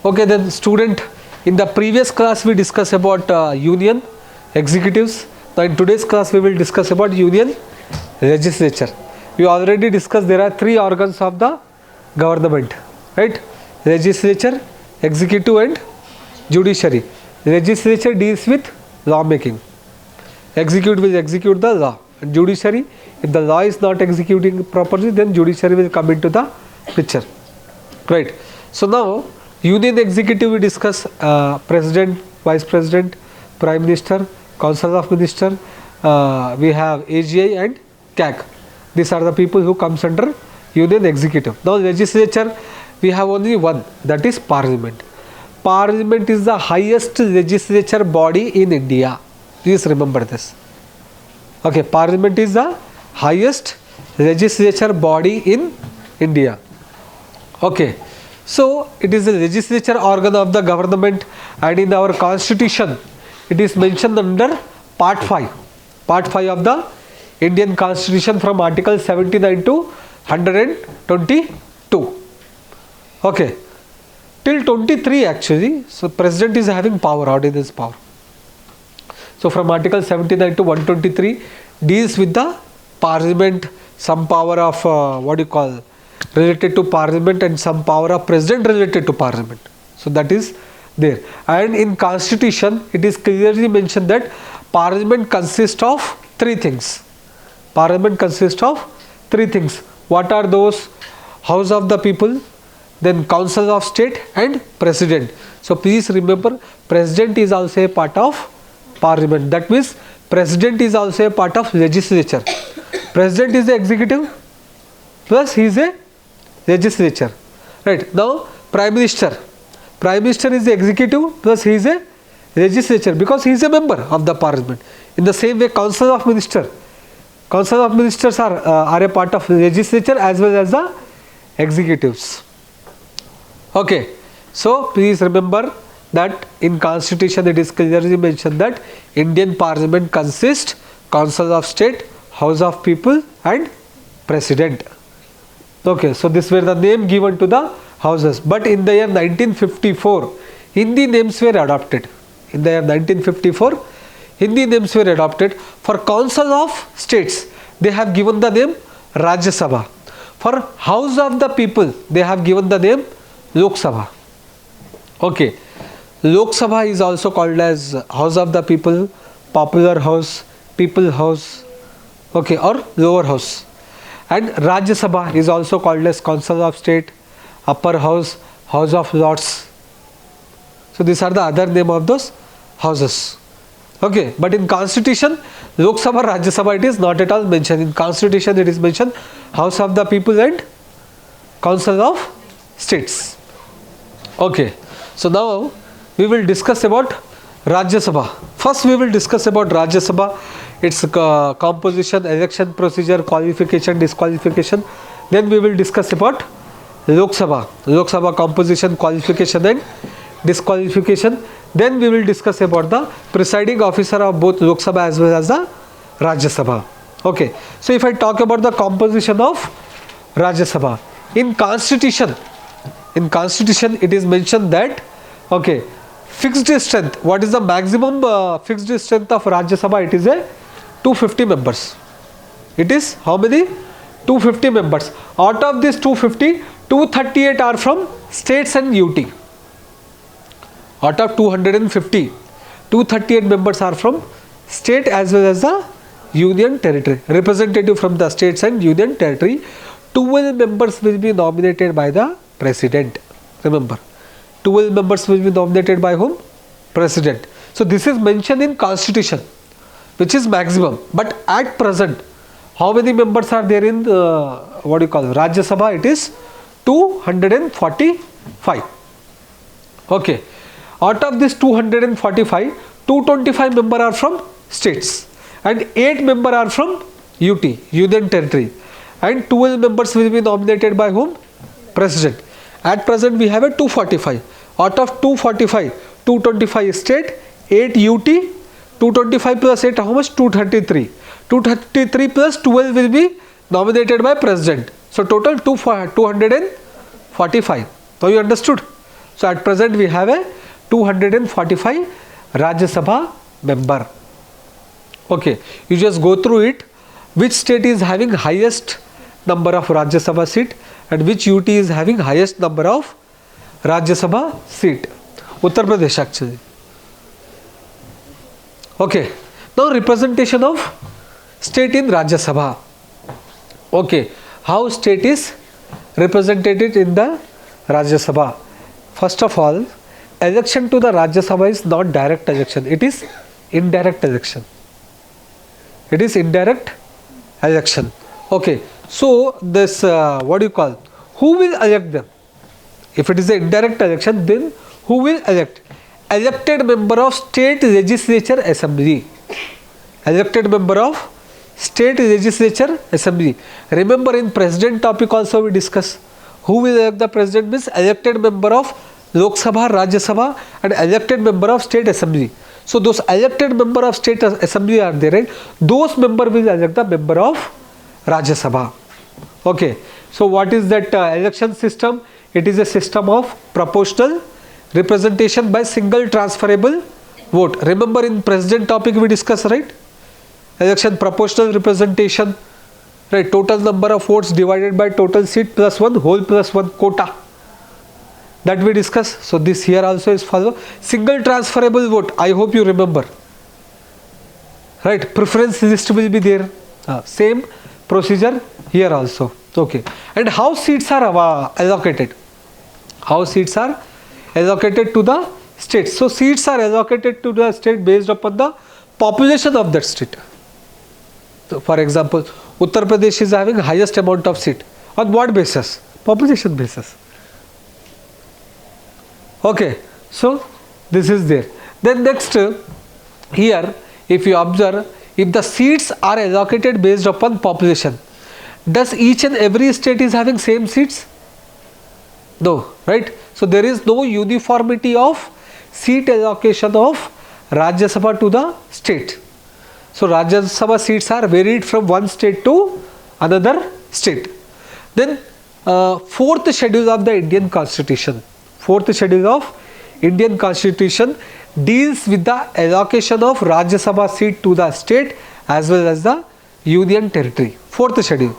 Okay, then student, in the previous class we discussed about union executives. Now in today's class we will discuss about union legislature. We already discussed there are three organs of the government, right? Legislature, executive and judiciary. Legislature deals with lawmaking. Executive will execute the law. And judiciary, if the law is not executing properly, then judiciary will come into the picture, right? So now union executive we discuss president, vice president, prime minister, council of minister, we have AGI and CAG. These are the people who comes under union executive. Now legislature we have only one, that is parliament. Parliament is the highest legislature body in India. Please remember this. Okay, parliament is the highest legislature body in India. Okay, so it is the legislature organ of the government, and in our constitution it is mentioned under part 5 of the Indian constitution from article 79 to 122. Okay, till 23 actually. So president is having power, ordinance power. So from article 79 to 123 deals with the parliament, some power of related to parliament, and some power of president related to parliament. So that is there. And in constitution it is clearly mentioned that parliament consists of three things. Parliament consists of three things. What are those? House of the people, then council of state and president. So please remember, president is also a part of parliament. That means president is also a part of legislature. President is the executive plus he is a legislature, right? Now prime minister is the executive plus he is a legislature because he is a member of the parliament. In the same way, council of ministers are a part of legislature as well as the executives. Okay, so please remember that in constitution it is clearly mentioned that Indian parliament consists council of state, house of people and president. Okay, so this were the name given to the houses. But in the year 1954 Hindi names were adopted. In the year 1954 Hindi names were adopted. For council of states they have given the name Rajya Sabha. For house of the people they have given the name Lok Sabha. Okay, Lok Sabha is also called as house of the people, popular house, people house, okay, or lower house. And Rajya Sabha is also called as council of state, upper house, house of lords. So these are the other name of those houses. Okay, but in constitution Lok Sabha, Rajya Sabha it is not at all mentioned. In constitution it is mentioned house of the people and council of states. Okay, so now we will discuss about Rajya Sabha. First we will discuss about Rajya Sabha, its composition, election procedure, qualification, disqualification. Then we will discuss about Lok Sabha composition, qualification and disqualification. Then we will discuss about the presiding officer of both Lok Sabha as well as the Rajya Sabha. Okay, so if I talk about the composition of Rajya Sabha, in constitution it is mentioned that, okay, fixed strength, what is the maximum fixed strength of Rajya Sabha? It is a 250 members. It is how many? 250 members. Out of this 250, 238 are from states and UT. Out of 250, 238 members are from state as well as the union territory. Representative from the states and union territory. 12 members will be nominated by the president. Remember, 12 members will be nominated by whom? President. So this is mentioned in constitution, which is maximum. But at present, how many members are there in Rajya Sabha? It is 245. Okay. Out of this 245, 225 members are from states and 8 members are from UT, Union Territory, and 12 members will be nominated by whom? President. At present we have a 245. Out of 245, 225 state, 8 UT, 225 plus 8 how much? 233. 233 plus 12 will be nominated by president. So total 245. Now you understood? So at present we have a 245 Rajya Sabha member. Okay, you just go through it. Which state is having highest number of Rajya Sabha seat and which UT is having highest number of Rajya Sabha seat? Uttar Pradesh actually. Okay, now representation of state in Rajya Sabha. Okay, how state is represented in the Rajya Sabha? First of all, election to the Rajya Sabha is not direct election, it is indirect election. It is indirect election. Okay, so this what do you call? Who will elect them? If it is an indirect election, then who will elect? Elected member of state legislature assembly. Elected member of state legislature assembly. Remember in president topic also we discuss. Who will elect the president means elected member of Lok Sabha, Rajya Sabha and elected member of state assembly. So those elected member of state assembly are there, right? Those member will elect the member of Rajya Sabha. Okay. So what is that election system? It is a system of proportional representation by single transferable vote. Remember in president topic we discussed, right? Election proportional representation, right? Total number of votes divided by total seat plus 1 whole plus 1 quota. That we discuss. So this here also is follow. Single transferable vote. I hope you remember. Right. Preference list will be there. Same procedure here also. Okay. And how seats are allocated? How seats are allocated to the state? So seats are allocated to the state based upon the population of that state. So for example, Uttar Pradesh is having highest amount of seat. On what basis? Population basis. Okay, so this is there. Then next here, if you observe, if the seats are allocated based upon population, does each and every state is having same seats? No, right? So there is no uniformity of seat allocation of Rajya Sabha to the state. So Rajya Sabha seats are varied from one state to another state. Then fourth schedule of the Indian Constitution. Fourth schedule of Indian Constitution deals with the allocation of Rajya Sabha seat to the state as well as the union territory. Fourth schedule.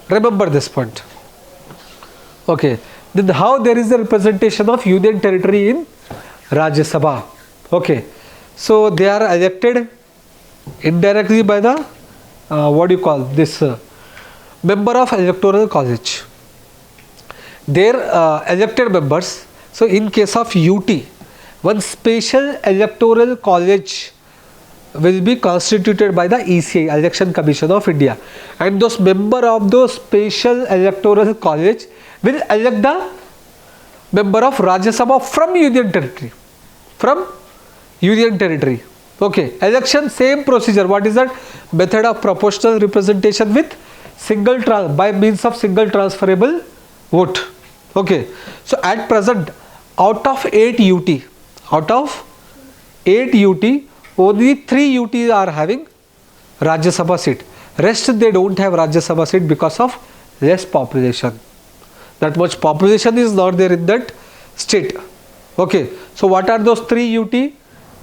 Remember this point. Okay. Then how there is a representation of union territory in Rajya Sabha? Okay. So they are elected indirectly by the what do you call this member of electoral college. Their elected members. So in case of UT, one special electoral college will be constituted by the ECI, Election Commission of India, and those member of those special electoral college will elect the member of Rajya Sabha from union territory. From union territory. Okay. Election same procedure. What is that? Method of proportional representation with by means of single transferable vote. Okay. So at present, out of 8 UT, only 3 UT are having Rajya Sabha seat. Rest they don't have Rajya Sabha seat because of less population. That much population is not there in that state. Okay. So what are those 3 UT?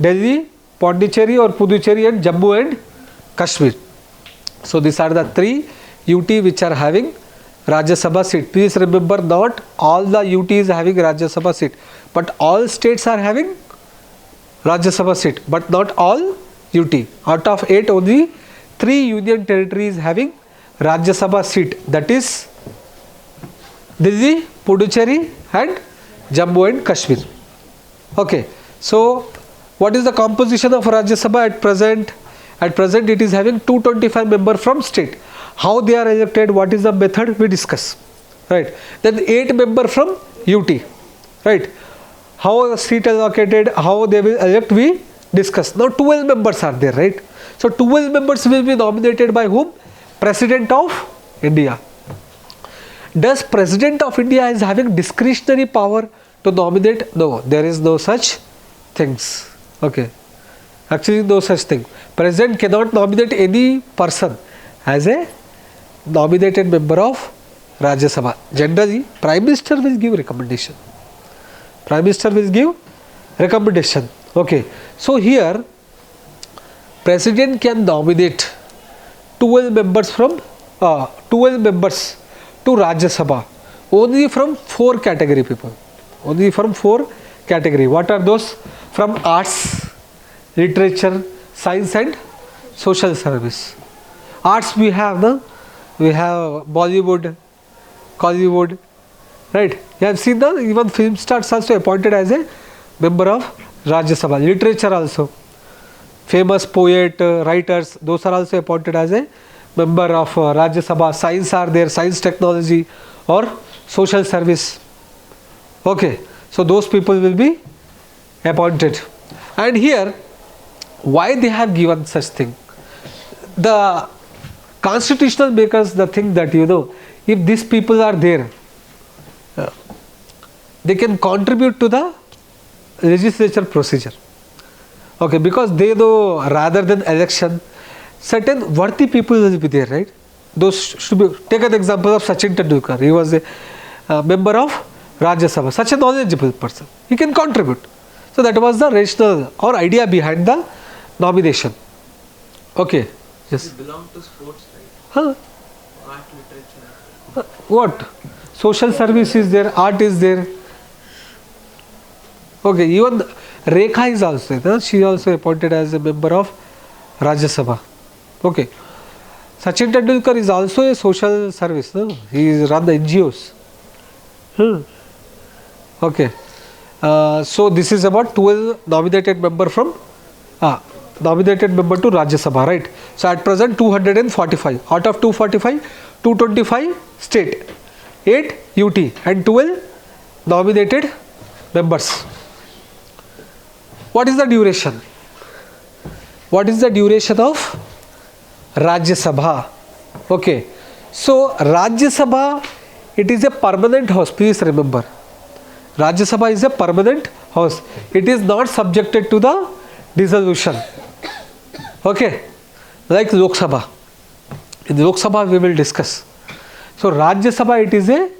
Delhi, Pondicherry or Puducherry and Jammu and Kashmir. So these are the 3 UT which are having Rajya Sabha seat. Please remember, not all the UT is having Rajya Sabha seat, but all states are having Rajya Sabha seat, but not all UT. Out of 8, only 3 union territories having Rajya Sabha seat, that is Delhi, Puducherry and Jammu and Kashmir. Okay. So what is the composition of Rajya Sabha at present? At present it is having 225 members from state. How they are elected, what is the method, we discuss, right? Then 8 members from UT, right? How the seat allocated, how they will elect, we discuss. Now 12 members are there, right? So 12 members will be nominated by whom? President of India. Does President of India is having discretionary power to nominate? No, there is no such things. Okay. Actually no such thing. President cannot nominate any person as a nominated member of Rajya Sabha. Generally, Prime Minister will give recommendation. Prime Minister will give recommendation. Okay. So here President can nominate 12 members from 12 members to Rajya Sabha only from 4 category people. Only from 4 category. What are those? From arts, literature, science and social service. Arts we have Bollywood, Hollywood, right? You have seen even film stars also appointed as a member of Rajya Sabha. Literature also, famous poet, writers, those are also appointed as a member of Rajya Sabha. Science are there, science, technology or social service. Okay, so those people will be appointed. And here, why they have given such thing? The constitutional makers the thing that if these people are there, they can contribute to the legislature procedure. Okay, because they know rather than election, certain worthy people will be there, right? Those should be. Take an example of Sachin Tendulkar. He was a member of Rajya Sabha, such a knowledgeable person. He can contribute. So that was the rationale or idea behind the nomination. Okay. Yes. It belongs to sports, right? Huh? Art, literature. What? Social service is there, art is there. Okay, even Rekha is also there. She is also appointed as a member of Rajya Sabha. Okay. Sachin Tendulkar is also a social service. No? He is run the NGOs. Okay. So this is about 12 nominated member from nominated member to Rajya Sabha, right? So at present 245. Out of 245, 225 state, 8 UT and 12 nominated members. What is the duration? What is the duration of Rajya Sabha? Okay. So Rajya Sabha, it is a permanent house. Please remember. Rajya Sabha is a permanent house. It is not subjected to the dissolution. Okay. Like Lok Sabha. In Lok Sabha we will discuss. So Rajya Sabha, it is a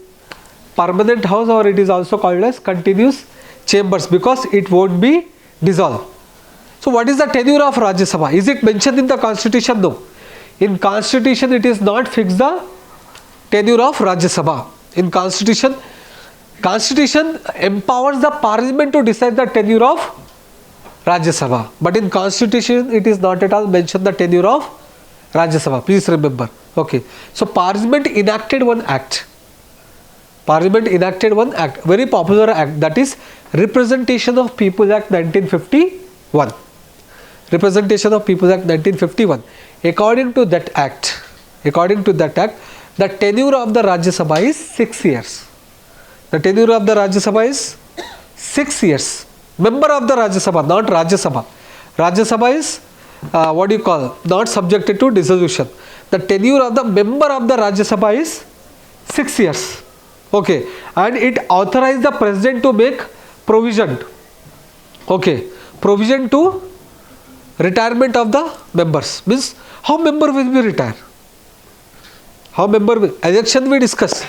permanent house, or it is also called as continuous chambers, because it won't be dissolved. So what is the tenure of Rajya Sabha? Is it mentioned in the constitution? No. In constitution it is not fixed the tenure of Rajya Sabha. In constitution empowers the parliament to decide the tenure of Rajya Sabha. But in constitution it is not at all mentioned the tenure of Rajya Sabha. Please remember. Okay. So parliament enacted one act. Parliament enacted one act, very popular act, that is Representation of People Act 1951. Representation of People Act 1951. According to that act, the tenure of the Rajya Sabha is 6 years. The tenure of the Rajya Sabha is 6 years. Member of the Rajya Sabha, not Rajya Sabha. Rajya Sabha is not subjected to dissolution. The tenure of the member of the Rajya Sabha is 6 years. Okay, and it authorized the president to make provision. Okay, provision to retirement of the members. Means how member will be retired? How member will? Election we discuss.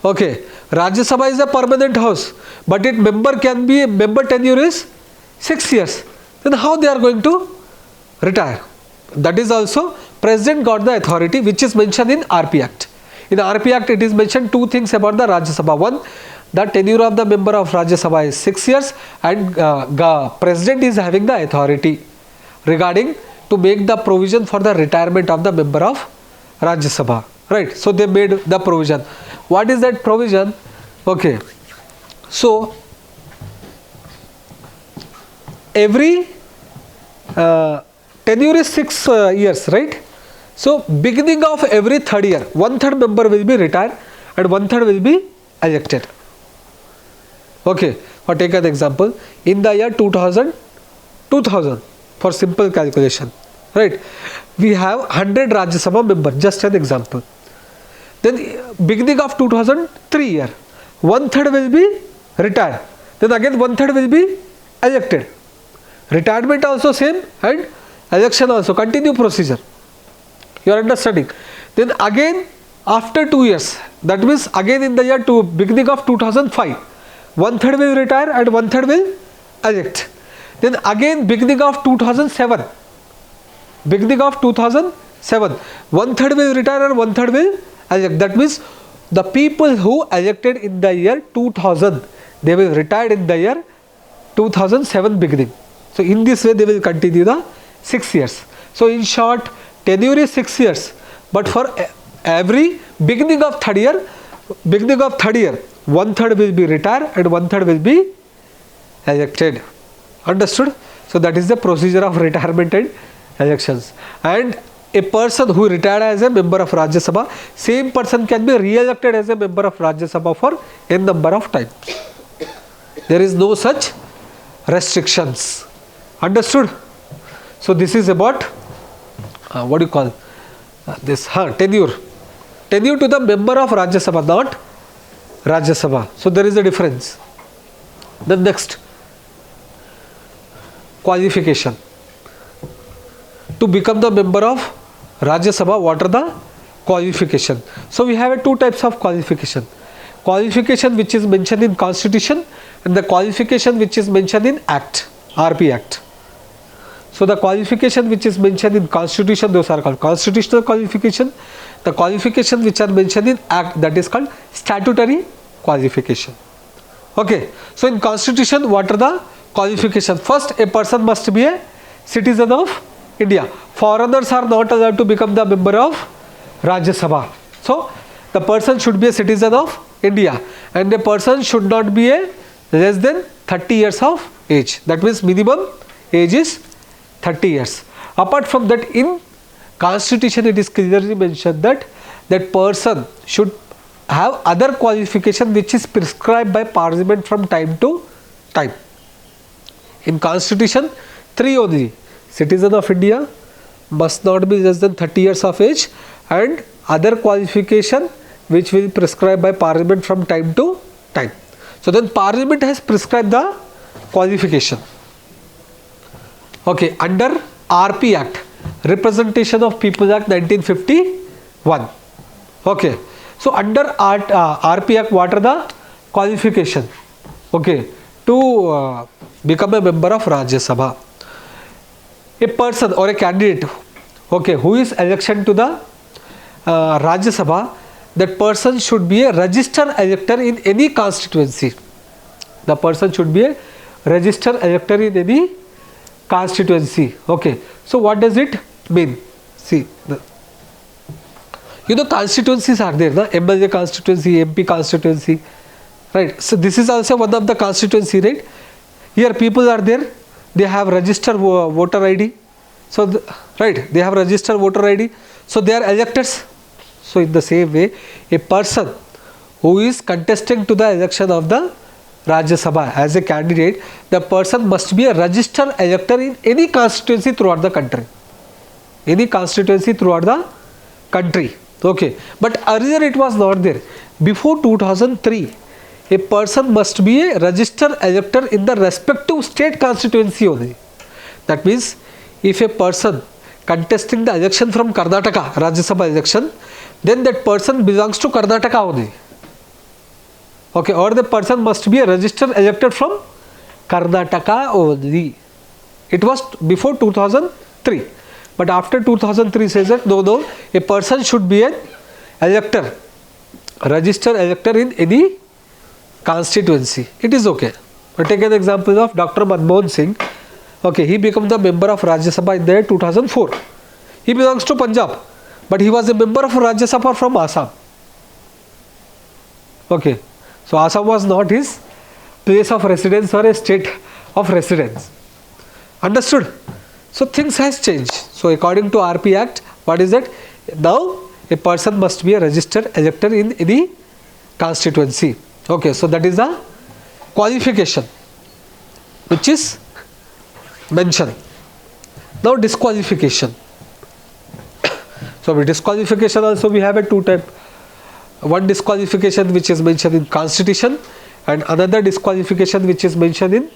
Okay, Rajya Sabha is a permanent house, but its member can be, member tenure is 6 years. Then how they are going to retire? That is also president got the authority, which is mentioned in RP Act. In RP Act it is mentioned 2 things about the Rajya Sabha. One, the tenure of the member of Rajya Sabha is 6 years, and president is having the authority regarding to make the provision for the retirement of the member of Rajya Sabha. Right. So they made the provision. What is that provision? Okay. So every tenure is 6 years, right? So beginning of every 3rd year, 1/3 member will be retired and 1/3 will be elected. Okay, or take an example, in the year 2000 for simple calculation, right? We have 100 Rajya Sabha members, just an example. Then beginning of 2003 year, 1/3 will be retired. Then again 1/3 will be elected. Retirement also same and election also, continue procedure. You are understanding? Then again after 2 years, that means again in the year beginning of 2005, 1/3 will retire and 1/3 will elect. Then again beginning of 2007, 1/3 will retire and 1/3 will elect. That means the people who elected in the year 2000, they will retire in the year 2007 beginning. So in this way they will continue the 6 years. So in short, tenure is 6 years, but for every beginning of third year, 1/3 will be retired and 1/3 will be elected. Understood? So that is the procedure of retirement and elections. And a person who retired as a member of Rajya Sabha, same person can be re-elected as a member of Rajya Sabha for n number of times. There is no such restrictions. Understood? So this is about what do you call this tenure. Tenure to the member of Rajya Sabha, not Rajya Sabha. So there is a difference. Then next, qualification. To become the member of Rajya Sabha, what are the qualification? So we have two types of qualification. Qualification which is mentioned in Constitution and the qualification which is mentioned in Act, RP Act. So the qualification which is mentioned in Constitution, those are called constitutional qualification. The qualification which are mentioned in Act, that is called statutory qualification. Okay. So in Constitution, what are the qualifications? First, a person must be a citizen of India. Foreigners are not allowed to become the member of Rajya Sabha. So the person should be a citizen of India and the person should not be a less than 30 years of age. That means minimum age is 30 years. Apart from that, in Constitution it is clearly mentioned that that person should have other qualification which is prescribed by Parliament from time to time. In Constitution, 3 only: citizen of India, must not be less than 30 years of age, and other qualification which will be prescribed by Parliament from time to time. So then Parliament has prescribed the qualification. Okay, under RP Act, Representation of People Act 1951. Okay, so under RP Act, what are the qualification? Okay, to become a member of Rajya Sabha. A person or a candidate, okay, who is election to the Rajya Sabha, that person should be a registered elector in any constituency. The person should be a registered elector in any constituency. Okay, so what does it mean? See, constituencies are there, na? MLA constituency, MP constituency, right? So this is also one of the constituency, right? Here people are there, they have registered voter ID. So right, they have registered voter ID. So they are electors. So in the same way, a person who is contesting to the election of the Rajya Sabha as a candidate, the person must be a registered elector in any constituency throughout the country. Any constituency throughout the country. Okay, but earlier it was not there. Before 2003, a person must be a registered elector in the respective state constituency only. That means if a person contesting the election from Karnataka, Rajya Sabha election, then that person belongs to Karnataka only. Okay, or the person must be a registered elector from Karnataka only. It was before 2003. But after 2003 says that no, a person should be an elector, registered elector in any constituency. It is okay. But take an example of Dr. Manmohan Singh. Okay, he became the member of Rajya Sabha in the year 2004. He belongs to Punjab, but he was a member of Rajya Sabha from Assam. Okay, so Assam was not his place of residence or a state of residence. Understood? So things has changed. So according to RP Act, what is that? Now a person must be a registered elector in any constituency. Okay, so that is the qualification which is mentioned. Now disqualification. So with disqualification also we have a two type. One disqualification which is mentioned in Constitution and another disqualification which is mentioned in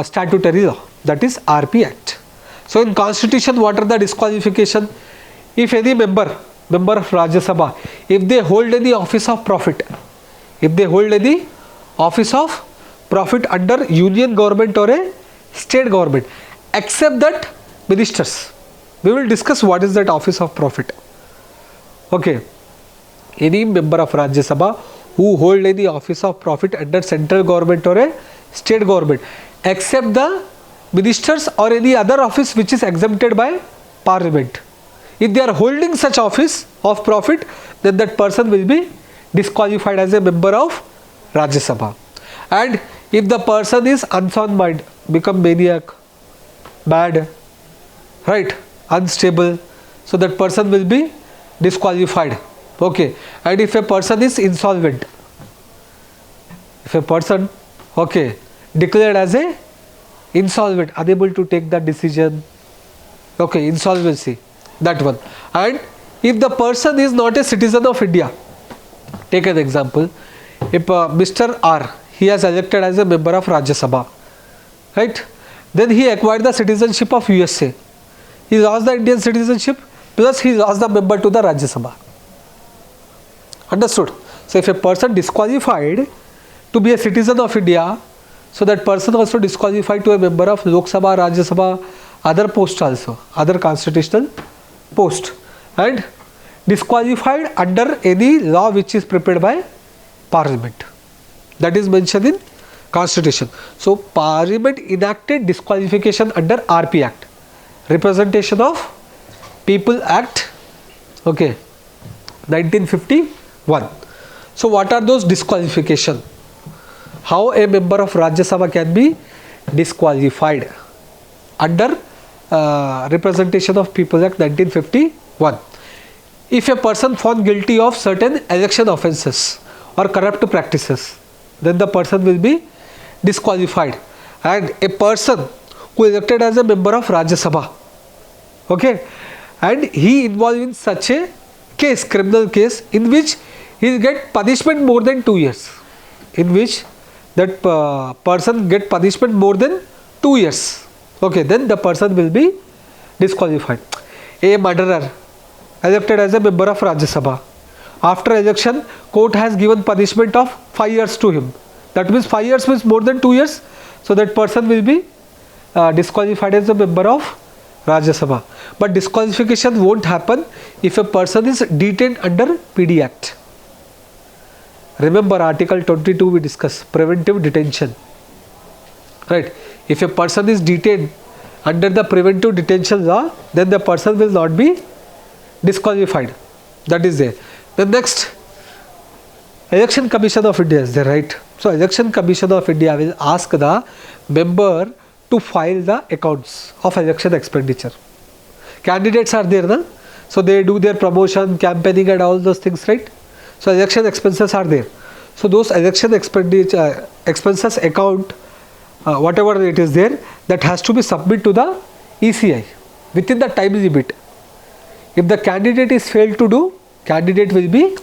statutory law, that is RP Act. So in Constitution, what are the disqualification? If any member of Rajya Sabha, if they hold any office of profit, office of profit under union government or a state government, except that ministers. We will discuss what is that office of profit. Okay. Any member of Rajya Sabha who hold any office of profit under central government or a state government, except the ministers or any other office which is exempted by parliament. If they are holding such office of profit, then that person will be disqualified as a member of Rajya Sabha. And if the person is unsound mind, become maniac, mad, right, unstable, so that person will be disqualified. Okay. And if a person is insolvent, if a person, okay, declared as a insolvent, unable to take that decision, okay, insolvency, that one. And if the person is not a citizen of India, take an example, if Mr. R, he has elected as a member of Rajya Sabha, right, then he acquired the citizenship of USA. He lost the Indian citizenship, plus he lost the member to the Rajya Sabha. Understood? So if a person disqualified to be a citizen of India, so that person also disqualified to a member of Lok Sabha, Rajya Sabha, other posts also, other constitutional post, and disqualified under any law which is prepared by Parliament. That is mentioned in Constitution. So Parliament enacted disqualification under RP Act, Representation of People Act, okay, 1951. So what are those disqualification? How a member of Rajya Sabha can be disqualified under Representation of People Act 1951. If a person found guilty of certain election offences or corrupt practices, then the person will be disqualified. And a person who elected as a member of Rajya Sabha, okay, and he involved in such a case, criminal case, in which he will get punishment more than 2 years, in which that person get punishment more than 2 years, okay, then the person will be disqualified. A murderer elected as a member of Rajya Sabha, after election court has given punishment of 5 years to him, that means 5 years means more than 2 years, so that person will be disqualified as a member of Rajya Sabha. But disqualification won't happen if a person is detained under PD Act. Remember article 22 we discussed, preventive detention, right. If a person is detained under the preventive detention law, then the person will not be disqualified. That is there. The next, Election Commission of India is there, right. So Election Commission of India will ask the member to file the accounts of election expenditure. Candidates are there, na? So they do their promotion, campaigning and all those things, right. So election expenses are there. So those election expenditure expenses account, whatever it is there, that has to be submitted to the ECI within the time limit. If the candidate is failed to do, candidate will be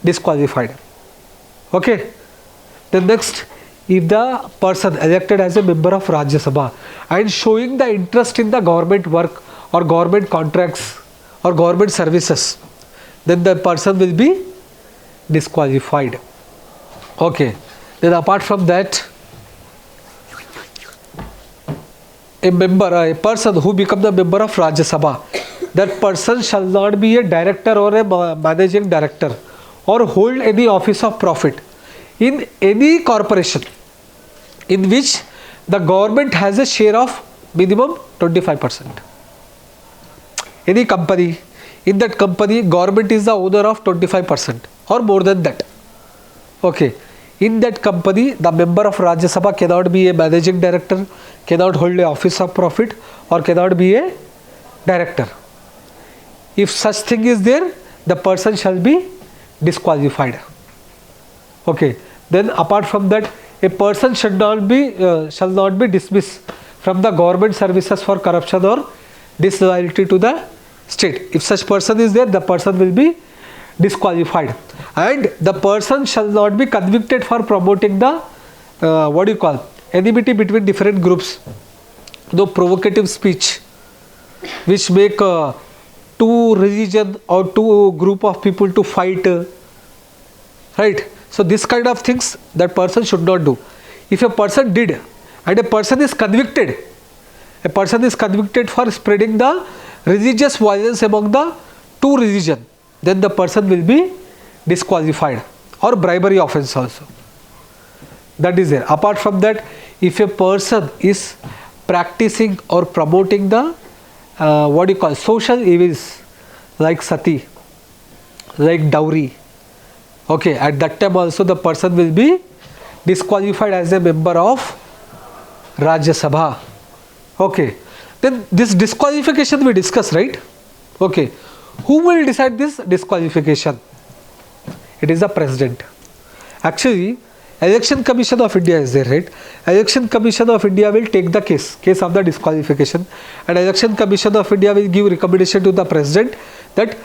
disqualified. Okay. Then next, if the person elected as a member of Rajya Sabha and showing the interest in the government work or government contracts or government services, then the person will be disqualified. Okay. Then apart from that, a person who becomes the member of Rajya Sabha, that person shall not be a director or a managing director or hold any office of profit in any corporation in which the government has a share of minimum 25%. Any company, in that company government is the owner of 25% or more than that. Okay. In that company, the member of Rajya Sabha cannot be a managing director, cannot hold a office of profit or cannot be a director. If such thing is there, the person shall be disqualified. Okay. Then apart from that, a person shall not be dismissed from the government services for corruption or disloyalty to the state. If such person is there, the person will be disqualified. And the person shall not be convicted for promoting the enmity between different groups, no provocative speech which make two religion or two group of people to fight, right. So this kind of things that person should not do. If a person did and a person is convicted for spreading the religious violence among the two religion, then the person will be disqualified, or bribery offense also. That is there. Apart from that, if a person is practicing or promoting the social evils like sati, like dowry, okay, at that time also the person will be disqualified as a member of Rajya Sabha. Okay, then this disqualification we discuss, right? Okay, who will decide this disqualification? It is the president. Actually, Election Commission of India is there, right? Election Commission of India will take the case of the disqualification, and Election Commission of India will give recommendation to the president that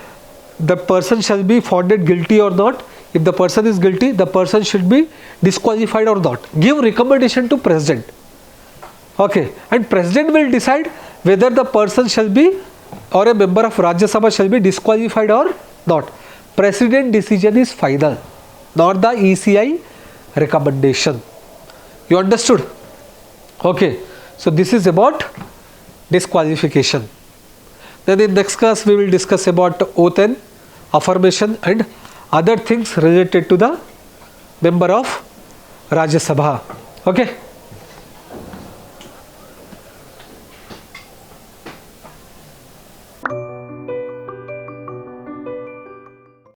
the person shall be found guilty or not. If the person is guilty, the person should be disqualified or not. Give recommendation to president. Okay, and president will decide whether the person shall be, or a member of Rajya Sabha shall be disqualified or not. President decision is final, not the ECI recommendation. You understood? Okay, so this is about disqualification. Then in next class we will discuss about oath and affirmation and other things related to the member of Rajya Sabha. Okay.